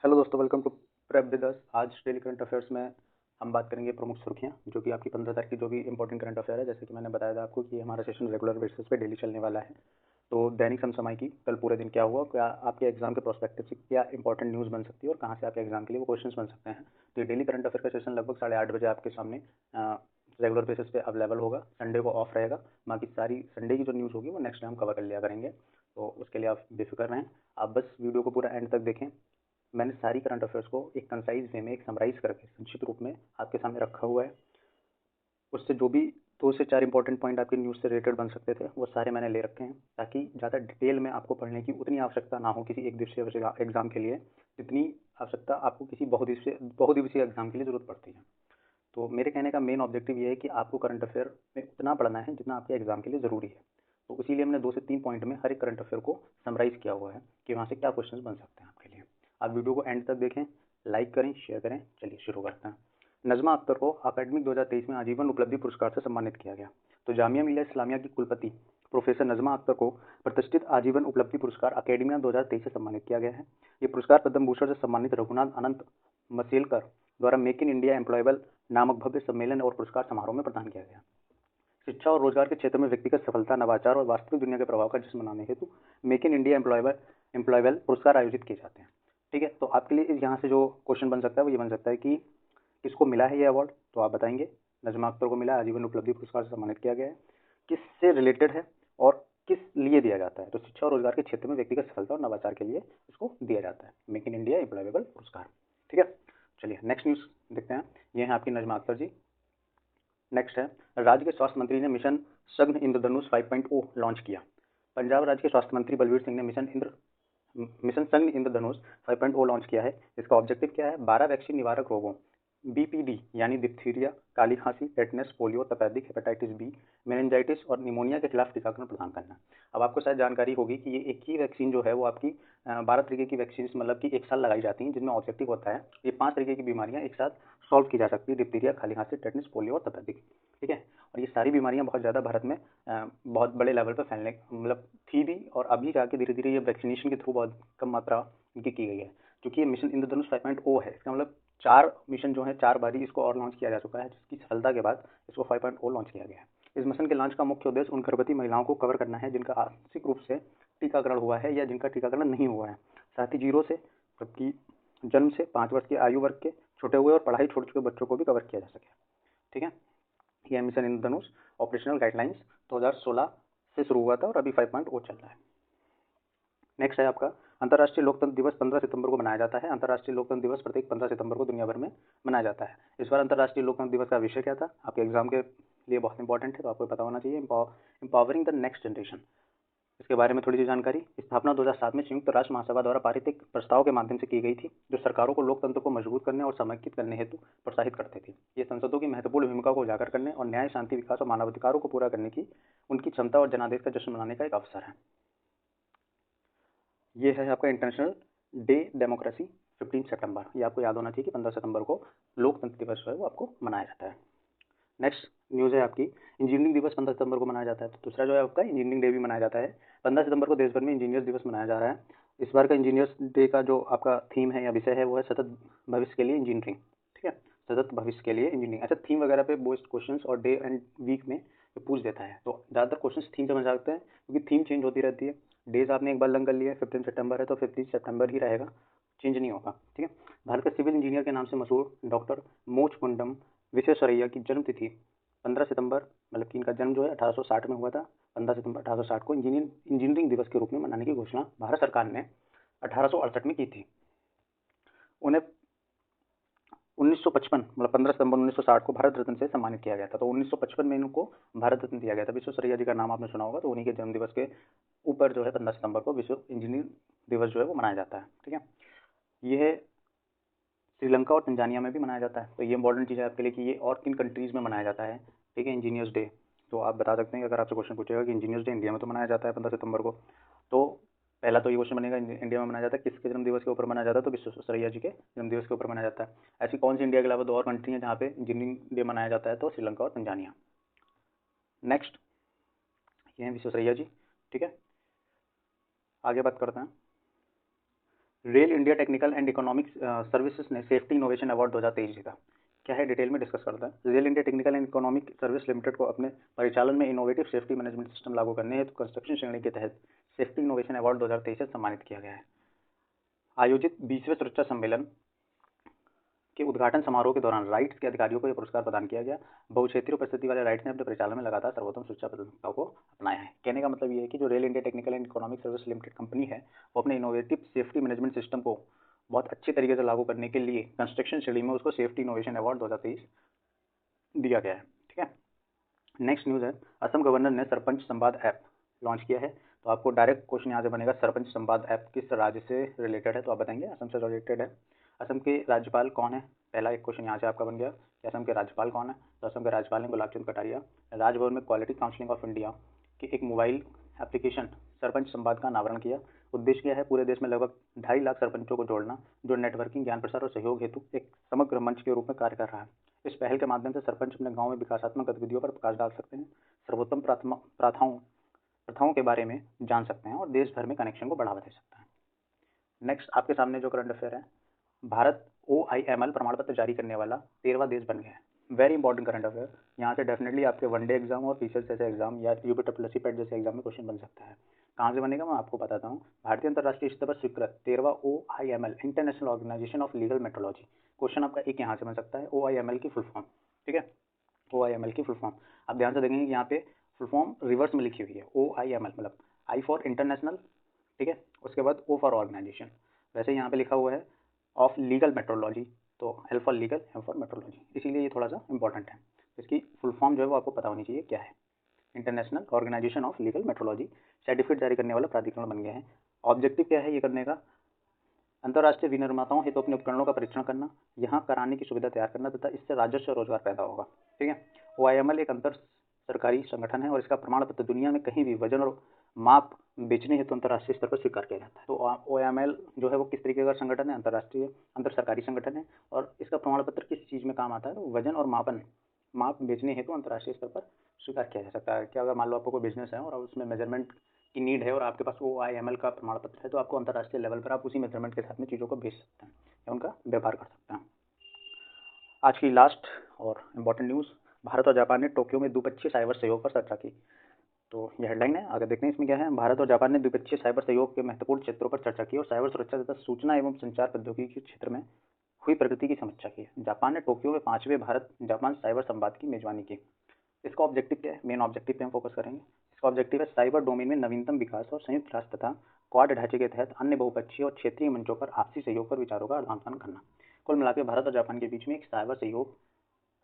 Hello दोस्तों, welcome to prep with us. आज daily current affairs में हम बात करेंगे प्रमुख सुर्खियां, जो कि आपकी 15 तारीख की जो भी इंपॉर्टेंट करंट अफेयर है। जैसे कि मैंने बताया था आपको कि हमारा सेशन रेगुलर बेसिस पे डेली चलने वाला है। तो दैनिक समसामयिकी कल पूरे दिन क्या हुआ, क्या आपके एग्जाम के प्रोस्पेक्टिव से क्या इंपॉर्टेंट न्यूज़ बन सकती है और कहाँ से आपके एग्जाम के लिए वो क्वेश्चन बन सकते हैं। तो ये डेली करंट अफेयर का सेशन लगभग 8:30 बजे आपके सामने रेगुलर बेसिस पे अवेलेबल होगा। संडे को ऑफ रहेगा। बाकी सारी संडे की जो न्यूज़ होगी वो नेक्स्ट टाइम कवर कर लिया करेंगे। तो उसके लिए आप बेफिक्र रहें। आप बस वीडियो को पूरा एंड तक देखें। मैंने सारी करंट अफेयर्स को एक कंसाइज वे में, एक समराइज करके संक्षिप्त रूप में आपके सामने रखा हुआ है। उससे जो भी 2 से 4 इंपॉर्टेंट पॉइंट आपके न्यूज़ से रिलेटेड बन सकते थे वो सारे मैंने ले रखे हैं, ताकि ज़्यादा डिटेल में आपको पढ़ने की उतनी आवश्यकता ना हो किसी एक दिवसीय एग्जाम के लिए, जितनी आवश्यकता आपको किसी बहुदिवसीय एग्जाम के लिए ज़रूरत पड़ती है। तो मेरे कहने का मेन ऑब्जेक्टिव ये है कि आपको करंट अफेयर में उतना पढ़ना है जितना आपके एग्जाम के लिए ज़रूरी है। तो इसीलिए हमने 2 से 3 पॉइंट में हर एक करंट अफेयर को समराइज किया हुआ है कि वहाँ से क्या क्वेश्चन बन सकते हैं आपके लिए। आप वीडियो को एंड तक देखें, लाइक करें, शेयर करें। चलिए शुरू करते हैं। नजमा अख्तर को अकेडमिक 2023 में आजीवन उपलब्धि पुरस्कार से सम्मानित किया गया। तो जामिया मिलिया इस्लामिया की कुलपति प्रोफेसर नजमा अख्तर को प्रतिष्ठित आजीवन उपलब्धि पुरस्कार अकेडमिया 2023 से सम्मानित किया गया है। ये पुरस्कार पद्म भूषण से सम्मानित रघुनाथ अनंत मसेलकर द्वारा मेक इन इंडिया एम्प्लॉयबल नामक भव्य सम्मेलन और पुरस्कार समारोह में प्रदान किया गया। शिक्षा और रोजगार के क्षेत्र में व्यक्तिगत सफलता, नवाचार और वास्तविक दुनिया के प्रभाव का जश्न मनाने हेतु मेक इन इंडिया एम्प्लॉयबल पुरस्कार आयोजित किए जाते हैं। ठीक है, तो आपके लिए यहाँ से जो क्वेश्चन बन सकता है वो ये बन सकता है कि किसको मिला है ये अवार्ड, तो आप बताएंगे। नजमा अख्तर को मिला है, आजीवन उपलब्धि पुरस्कार से सम्मानित किया गया है। किससे रिलेटेड है और किस लिए दिया जाता है, तो शिक्षा और रोजगार के क्षेत्र में व्यक्तिगत सफलता और नवाचार के लिए इसको दिया जाता है, मेक इन इंडिया एम्प्लॉयबल पुरस्कार। ठीक है, चलिए नेक्स्ट न्यूज़ देखते हैं। ये है आपकी नजमा अख्तर जी। नेक्स्ट है, राज्य के स्वास्थ्य मंत्री ने मिशन सघन इंद्रधनुष 5.0 लॉन्च किया। पंजाब राज्य के स्वास्थ्य मंत्री बलवीर सिंह ने मिशन सघन इंद्रधनुष 5.0 लॉन्च किया है। इसका ऑब्जेक्टिव क्या है? 12 वैक्सीन निवारक रोगों बीपीडी यानी डिप्थीरिया, काली खांसी, टेटनस, पोलियो, तपेदिक, हेपेटाइटिस बी, मेनिंजाइटिस और निमोनिया के खिलाफ टीकाकरण प्रदान करना। अब आपको शायद जानकारी होगी कि ये एक ही वैक्सीन जो है वो आपकी 12 तरीके की वैक्सीन मतलब कि एक साल लगाई जाती हैं, जिनमें ऑब्जेक्टिव होता है ये 5 तरीके की बीमारियां एक साथ सॉल्व की जा सकती है। डिप्थीरिया, खाली खांसी, टेटनस, पोलियो और तपेदिक। ठीक है, और ये सारी बीमारियां बहुत ज़्यादा भारत में बहुत बड़े लेवल पर फैलने मतलब थी भी, और अभी जाके धीरे धीरे ये वैक्सीनेशन के थ्रू बहुत कम मात्रा इनकी की गई है। क्योंकि ये मिशन इंद्रधनुष 5.0 है, इसका मतलब 4 मिशन जो है 4 बारी इसको और लॉन्च किया जा चुका है, जिसकी सफलता के बाद इसको 5.0 लॉन्च किया गया है। इस मिशन के लॉन्च का मुख्य उद्देश्य उन गर्भवती महिलाओं को कवर करना है जिनका आंशिक रूप से टीकाकरण हुआ है या जिनका टीकाकरण नहीं हुआ है, साथ ही 0 से जबकि जन्म से 5 वर्ष की आयु वर्ग के छूटे हुए और पढ़ाई छोड़ चुके बच्चों को भी कवर किया जा सके। ठीक है, यह मिशन इंद्रधनुष ऑपरेशनल गाइडलाइंस 2016 से शुरू हुआ था और अभी 5.0 चल रहा है। नेक्स्ट है आपका अंतर्राष्ट्रीय लोकतंत्र दिवस 15 सितंबर को मनाया जाता है। अंतर्राष्ट्रीय लोकतंत्र दिवस प्रत्येक 15 सितंबर को दुनिया भर में मनाया जाता है। इस बार अंतर्राष्ट्रीय लोकतंत्र दिवस का विषय क्या था? आपके एग्जाम के लिए बहुत इंपॉर्टेंट है, तो आपको पता होना चाहिए। एम्पावरिंग द नेक्स्ट जनरेशन, इसके बारे में थोड़ी सी जानकारी। स्थापना 2007 में संयुक्त राष्ट्र महासभा द्वारा पारित एक प्रस्ताव के माध्यम से की गई थी, जो सरकारों को लोकतंत्र को मजबूत करने और समेकित करने हेतु प्रोत्साहित करते थे। ये संसदों की महत्वपूर्ण भूमिका को उजागर करने और न्याय, शांति, विकास और मानवाधिकारों को पूरा करने की उनकी क्षमता और जनादेश का जश्न मनाने का एक अवसर है। ये है आपका इंटरनेशनल डे डेमोक्रेसी 15 सितंबर। ये आपको याद होना चाहिए कि 15 सितंबर को लोकतंत्र दिवस जो है वो आपको मनाया जाता है। नेक्स्ट न्यूज़ है आपकी इंजीनियरिंग दिवस 15 सितंबर को मनाया जाता है। तो दूसरा जो है आपका इंजीनियरिंग डे भी मनाया जाता है। 15 सितंबर को देश भर में इंजीनियर्स दिवस मनाया जा रहा है। इस बार का इंजीनियर्स डे का जो आपका थीम है या विषय है वो है सतत भविष्य के लिए इंजीनियरिंग। ठीक है, सतत भविष्य के लिए इंजीनियरिंग। अच्छा, थीम वगैरह पे बोस्ट क्वेश्चंस और डे एंड वीक में ये पूछ देता है, तो ज़्यादातर क्वेश्चंस थीम पे बन जाते हैं क्योंकि थीम चेंज होती रहती है। डेज आपने एक बार लर्न कर लिया है, 15 सितंबर है तो 15 सितंबर ही रहेगा, चेंज नहीं होगा। ठीक है, भारत के सिविल इंजीनियर के नाम से मशहूर डॉक्टर मोचकुंडम विश्वेश्वरैया की जन्म तिथि 15 सितंबर, मतलब कि इनका जन्म जो है 1860 में हुआ था। 15 सितंबर 1860 को इंजीनियरिंग दिवस के रूप में मनाने की घोषणा भारत सरकार ने 1868 में की थी। उन्हें 1955 मतलब 15 सितंबर 1960 को भारत रत्न से सम्मानित किया गया था। तो 1955 में इनको भारत रत्न दिया गया था। विश्वेश्वरैया जी का नाम आपने सुना होगा, तो उन्हीं के जन्म दिवस के ऊपर जो है 15 सितंबर को विश्व इंजीनियर दिवस जो है वो मनाया जाता है। ठीक है, ये श्रीलंका और तंजानिया में भी मनाया जाता है। तो ये इंपॉर्टेंट चीज़ है आपके लिए कि ये और किन कंट्रीज़ में मनाया जाता है। ठीक है, इंजीनियर्स डे, तो आप बता सकते हैं कि अगर आपसे क्वेश्चन पूछेगा कि इंजीनियर्स डे इंडिया में तो मनाया जाता है 15 सितंबर को, तो पहला तो ये क्वेश्चन बनेगा इंडिया में मनाया जाता है किसके जन्म दिवस के ऊपर मनाया जाता है, तो विश्वेश्वरैया जी के जन्म दिवस के ऊपर मनाया जाता है। ऐसी कौन सी इंडिया के अलावा 2 और कंट्री हैं जहाँ पे इंजीनियरिंग डे मनाया जाता है, तो श्रीलंका और तंजानिया। नेक्स्ट, ये हैं विश्वेश्वरैया जी। ठीक है, आगे बात करते हैं। Rail India technical and economic services ने सेफ्टी इनोवेशन अवार्ड 2023 जीता। क्या है, डिटेल में डिस्कस करता है। Rail India technical and economic service limited को अपने परिचालन में इनोवेटिव सेफ्टी मैनेजमेंट सिस्टम लागू करने हेतु कंस्ट्रक्शन श्रेणी के तहत सेफ्टी इनोवेशन अवार्ड 2023 से सम्मानित किया गया है। आयोजित 20वें सुरक्षा सम्मेलन के उद्घाटन समारोह के दौरान राइट्स के अधिकारियों को यह पुरस्कार प्रदान किया गया। बहुक्षेत्रीय उपस्थिति वाले राइट्स ने अपने परिचालन में लगातार सर्वोत्तम सुरक्षा प्रदाताओं को अपनाया है। कहने का मतलब ये है कि जो rail India technical and economic service limited company है, वो अपने इनोवेटिव सेफ्टी मैनेजमेंट सिस्टम को बहुत अच्छे तरीके से लागू करने के लिए कंस्ट्रक्शन श्रेणी में उसको सेफ्टी इनोवेशन अवार्ड 2023 दिया गया है। ठीक है, नेक्स्ट न्यूज़ है, असम गवर्नर ने सरपंच संवाद ऐप लॉन्च किया है। तो आपको डायरेक्ट क्वेश्चन यहाँ से बनेगा, सरपंच संवाद ऐप किस राज्य से रिलेटेड है, तो आप बताएंगे असम से रिलेटेड है। असम के राज्यपाल कौन है, पहला एक क्वेश्चन यहाँ से आपका बन गया कि असम के राज्यपाल कौन है। तो असम के राज्यपाल हैं गुलाब चंद कटारिया। राजभवन में क्वालिटी काउंसलिंग ऑफ इंडिया की एक मोबाइल एप्लीकेशन सरपंच संवाद का अनावरण किया। उद्देश्य क्या है, पूरे देश में लगभग 2.5 लाख सरपंचों को जोड़ना, जो नेटवर्किंग, ज्ञान प्रसार और सहयोग हेतु एक समग्र मंच के रूप में कार्य कर रहा है। इस पहल के माध्यम से सरपंच अपने गांव में विकासात्मक गतिविधियों पर प्रकाश डाल सकते हैं, सर्वोत्तम प्रथाओं के बारे में जान सकते हैं और देश भर में कनेक्शन को बढ़ावा दे सकते हैं। नेक्स्ट आपके सामने जो करंट अफेयर है, भारत OIML प्रमाण पत्र जारी करने वाला 13वां देश बन गया है। वेरी इंपॉर्टेंट करंट अफेयर, यहाँ से डेफिनेटली आपके वनडे एग्जाम और पीसीएस जैसे एग्जाम या यूपीएससी पेट जैसे एग्जाम में क्वेश्चन बन सकता है। कहाँ से बनेगा मैं आपको बताता हूँ। भारतीय अंतर्राष्ट्रीय स्तर पर स्वीकृत 13वां OIML international organisation of legal metrology. Question आपका एक यहाँ से बन सकता है, OIML की फुल फॉर्म। ठीक है, OIML की फुल फॉर्म आप ध्यान से देखेंगे, यहाँ पे फुल फॉर्म रिवर्स में लिखी हुई है। OIML मतलब आई फॉर इंटरनेशनल, ठीक है, उसके बाद O फॉर ऑर्गेनाइजेशन। वैसे यहाँ पे लिखा हुआ है ऑफ लीगल मेट्रोलॉजी, तो L for legal, M for metrology, इसीलिए ये थोड़ा सा इंपॉर्टेंट है। इसकी फुल फॉर्म जो है वो आपको पता होनी चाहिए क्या है। International organisation of legal metrology certificate जारी करने वाला प्राधिकरण बन गया है। ऑब्जेक्टिव क्या है ये करने का, अंतर्राष्ट्रीय विनिर्माताओं हेतु अपने उपकरणों का परीक्षण करना, यहाँ कराने की सुविधा तैयार करना तथा इससे राजस्व और रोजगार पैदा होगा। ठीक है, OIML एक अंतर सरकारी संगठन है और इसका प्रमाण पत्र दुनिया में कहीं भी वजन और माप बेचने हेतु अंतर्राष्ट्रीय स्तर पर स्वीकार किया जाता है। तो OIML जो है वो किस तरीके का संगठन है, अंतर्राष्ट्रीय अंतर सरकारी संगठन है और इसका प्रमाण पत्र किस चीज़ में काम आता है, तो वजन और माप बेचने हेतु अंतर्राष्ट्रीय स्तर पर स्वीकार किया जा सकता है। क्या अगर मान लो आपको कोई बिजनेस है और उसमें मेजरमेंट की नीड है और आपके पास OIML का प्रमाण पत्र है, तो आपको अंतर्राष्ट्रीय लेवल पर आप उसी मेजरमेंट के साथ में चीज़ों को बेच सकते हैं या उनका व्यापार कर सकते हैं। आज की लास्ट और इम्पॉर्टेंट न्यूज़, भारत और जापान ने टोक्यो में द्विपक्षीय साइबर सहयोग पर चर्चा की। तो ये हेडलाइन है, आगे देखते हैं इसमें क्या है। भारत और जापान ने द्विपक्षीय साइबर सहयोग के महत्वपूर्ण क्षेत्रों पर चर्चा की और साइबर सुरक्षा तथा सूचना एवं संचार प्रौद्योगिकी के क्षेत्र में हुई प्रगति की समीक्षा की। जापान ने टोक्यो में 5वें भारत जापान साइबर संवाद की मेजबानी की। इसका ऑब्जेक्टिव क्या है, मेन ऑब्जेक्टिव पे हम फोकस करेंगे। इसका ऑब्जेक्टिव है साइबर डोमेन में नवीनतम विकास और संयुक्त राष्ट्र तथा क्वाड ढांचे के तहत अन्य बहुपक्षीय और क्षेत्रीय मंचों पर आपसी सहयोग पर विचारों का आदान प्रदान करना। कुल मिलाकर भारत और जापान के बीच में एक साइबर सहयोग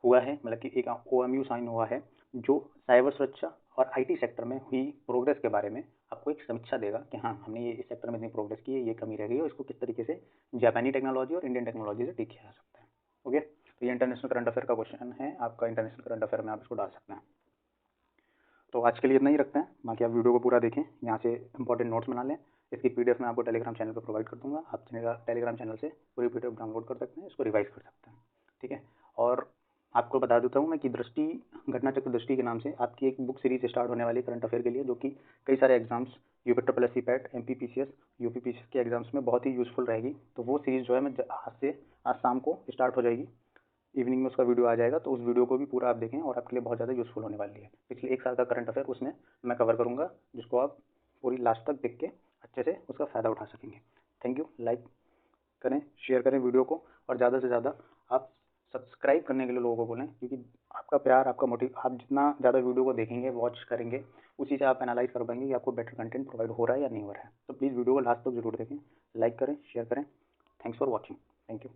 हुआ है, मतलब कि एक OMU साइन हुआ है, जो साइबर सुरक्षा और IT सेक्टर में हुई प्रोग्रेस के बारे में आपको एक समीक्षा देगा कि हाँ, हमने ये इस सेक्टर में इतनी प्रोग्रेस की है, ये कमी रह गई है और इसको किस तरीके से जापानी टेक्नोलॉजी और इंडियन टेक्नोलॉजी से ठीक किया जा सकता है। ओके, तो ये इंटरनेशनल करंट अफेयर का क्वेश्चन है आपका, इंटरनेशनल करंट अफेयर में आप इसको डाल सकते हैं। तो आज के लिए इतना ही रखते हैं, बाकी आप वीडियो को पूरा देखें, यहाँ से इंपॉर्टेंट नोट्स बना लें। इसकी PDF मैं आपको टेलीग्राम चैनल पर प्रोवाइड कर दूंगा, आप टेलीग्राम चैनल से पूरी PDF डाउनलोड कर सकते हैं, इसको रिवाइज कर सकते हैं। ठीक है, और आपको बता देता हूँ मैं कि दृष्टि घटना चक्र दृष्टि के नाम से आपकी एक बुक सीरीज स्टार्ट होने वाली है करंट अफेयर के लिए, जो कि कई सारे exams UPSSC PAT MPPCS UPPCS के एग्जाम्स में बहुत ही यूजफुल रहेगी। तो वो सीरीज़ जो है मैं आज शाम को स्टार्ट हो जाएगी, इवनिंग में उसका वीडियो आ जाएगा, तो उस वीडियो को भी पूरा आप देखें और आपके लिए बहुत ज़्यादा यूजफुल होने वाली है। पिछले 1 साल का करंट अफेयर उसमें मैं कवर करूँगा, जिसको आप पूरी लास्ट तक देख के अच्छे से उसका फ़ायदा उठा सकेंगे। थैंक यू, लाइक करें, शेयर करें वीडियो को और ज़्यादा से ज़्यादा आप सब्सक्राइब करने के लिए लोगों को बोलें, क्योंकि आपका प्यार, आपका मोटिव, आप जितना ज़्यादा वीडियो को देखेंगे, वॉच करेंगे, उसी से आप एनालाइज कर पाएंगे कि आपको बेटर कंटेंट प्रोवाइड हो रहा है या नहीं हो रहा है। तो प्लीज़ वीडियो को लास्ट तक जरूर देखें, लाइक करें, शेयर करें। Thanks for watching, thank you.